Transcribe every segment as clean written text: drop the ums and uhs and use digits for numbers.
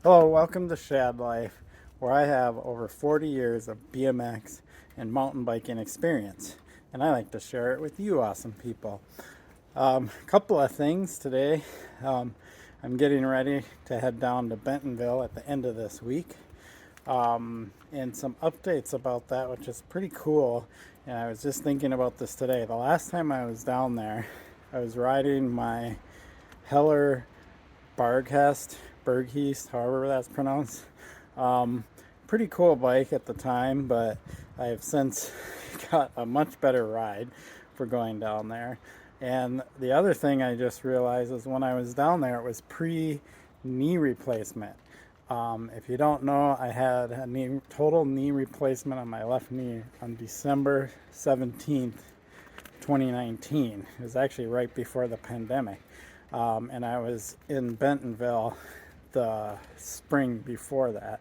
Hello, welcome to Shad Life, where I have over 40 years of BMX and mountain biking experience, and I like to share it with you awesome people. A couple of things today. Um, I'm getting ready to head down to Bentonville at the end of this week, and some updates about that, which is pretty cool. And I was just thinking about this today. The last time I was down there, I was riding my Heller Bergheast, however that's pronounced. Um, Pretty cool bike at the time, but I have since got a much better ride for going down there. And the other thing I just realized is when I was down there, it was pre knee replacement. If you don't know, I had a total knee replacement on my left knee on December 17th, 2019. It was actually right before the pandemic. And I was in Bentonville the spring before that.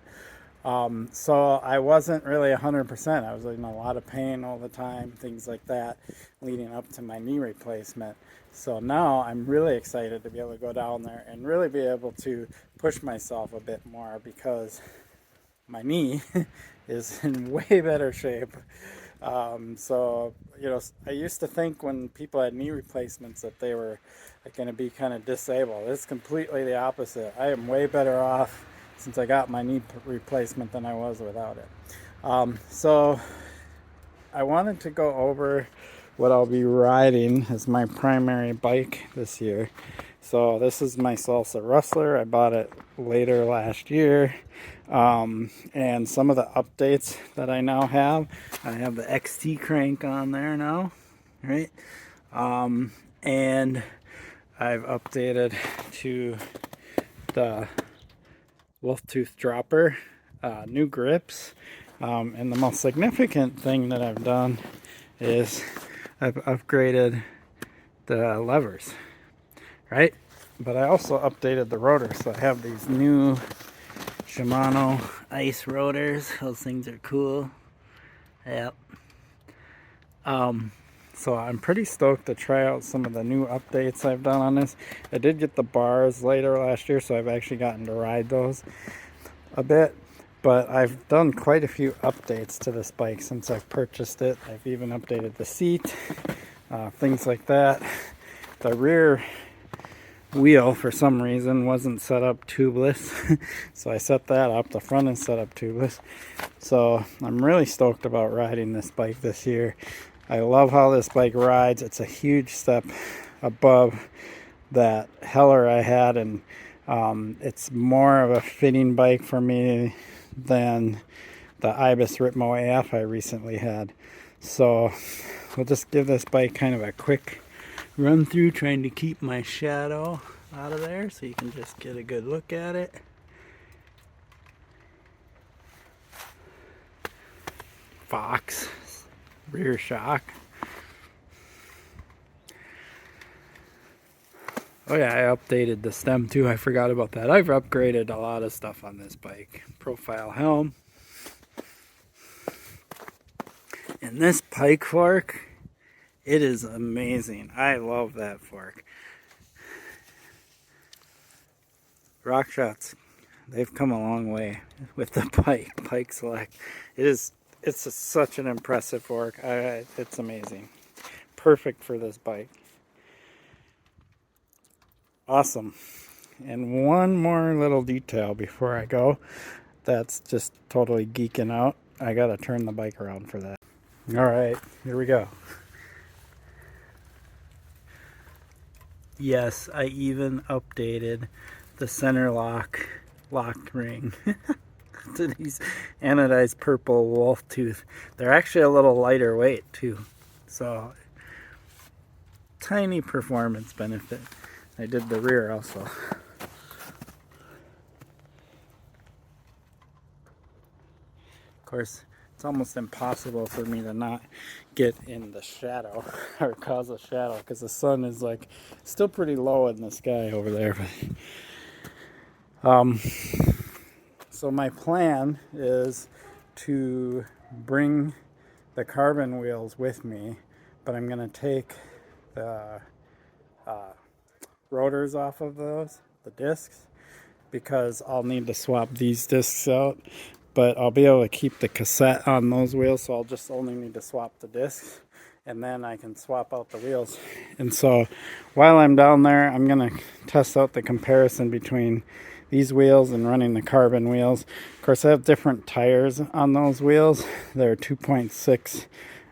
So I wasn't really 100%. I was in a lot of pain all the time, things like that, leading up to my knee replacement. So now I'm really excited to be able to go down there and really be able to push myself a bit more because my knee is in way better shape. I used to think when people had knee replacements that they were going to be kind of disabled. It's completely the opposite. I am way better off since I got my knee replacement than I was without it. So I wanted to go over what I'll be riding as my primary bike this year. So this is my Salsa Rustler. I bought it later last year. And some of the updates that I now have, I have the XT crank on there now, right? And I've updated to the wolf tooth dropper, new grips. And the most significant thing that I've done is I've upgraded the levers, right? But I also updated the rotors. So I have these new Shimano ice rotors. Those things are cool. Yep. So I'm pretty stoked to try out some of the new updates I've done on this. I did get the bars later last year, so I've actually gotten to ride those a bit. But I've done quite a few updates to this bike since I've purchased it. I've even updated the seat, things like that. The rear wheel, for some reason, wasn't set up tubeless. So I set that up. The front is set up tubeless. So I'm really stoked about riding this bike this year. I love how this bike rides. It's a huge step above that Heller I had, and it's more of a fitting bike for me than the Ibis Ritmo AF I recently had. So we'll just give this bike kind of a quick run through, trying to keep my shadow out of there so you can just get a good look at it. Fox rear shock. Oh yeah, I updated the stem too. I forgot about that. I've upgraded a lot of stuff on this bike. Profile helm. And this pike fork, it is amazing. I love that fork. RockShots, they've come a long way with the Pike Select. Such an impressive fork. It's amazing. Perfect for this bike. Awesome. And one more little detail before I go that's just totally geeking out. I gotta turn the bike around for that. Alright, here we go. Yes, I even updated the center lock ring to these anodized purple wolf tooth. They're actually a little lighter weight too, so tiny performance benefit. I did the rear also. Of course, it's almost impossible for me to not get in the shadow or cause a shadow because the sun is like still pretty low in the sky over there. So my plan is to bring the carbon wheels with me, but I'm going to take the rotors off of those, the discs, because I'll need to swap these discs out. But I'll be able to keep the cassette on those wheels, so I'll just only need to swap the discs, and then I can swap out the wheels. And so while I'm down there, I'm going to test out the comparison between these wheels and running the carbon wheels. Of course, I have different tires on those wheels. They're 2.6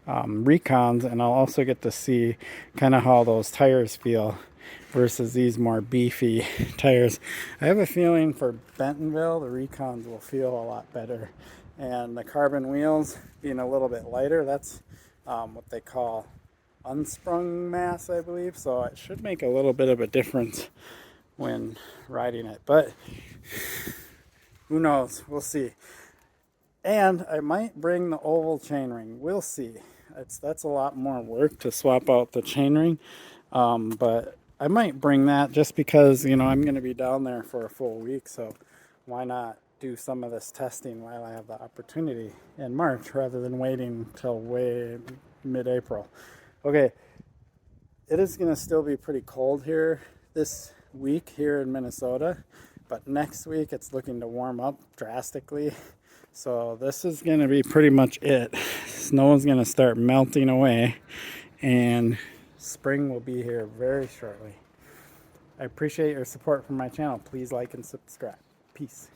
Recons, and I'll also get to see kind of how those tires feel versus these more beefy tires. I have a feeling for Bentonville, the Recons will feel a lot better. And the carbon wheels being a little bit lighter, that's what they call unsprung mass, I believe. So it should make a little bit of a difference when riding it. But who knows? We'll see. And I might bring the oval chainring. We'll see. That's a lot more work to swap out the chainring. But I might bring that just because, you know, I'm going to be down there for a full week. So why not do some of this testing while I have the opportunity in March rather than waiting till way mid-April. Okay, it is going to still be pretty cold here this week here in Minnesota. But next week it's looking to warm up drastically. So this is going to be pretty much it. Snow is going to start melting away, and spring will be here very shortly. I appreciate your support from my channel. Please like and subscribe. Peace.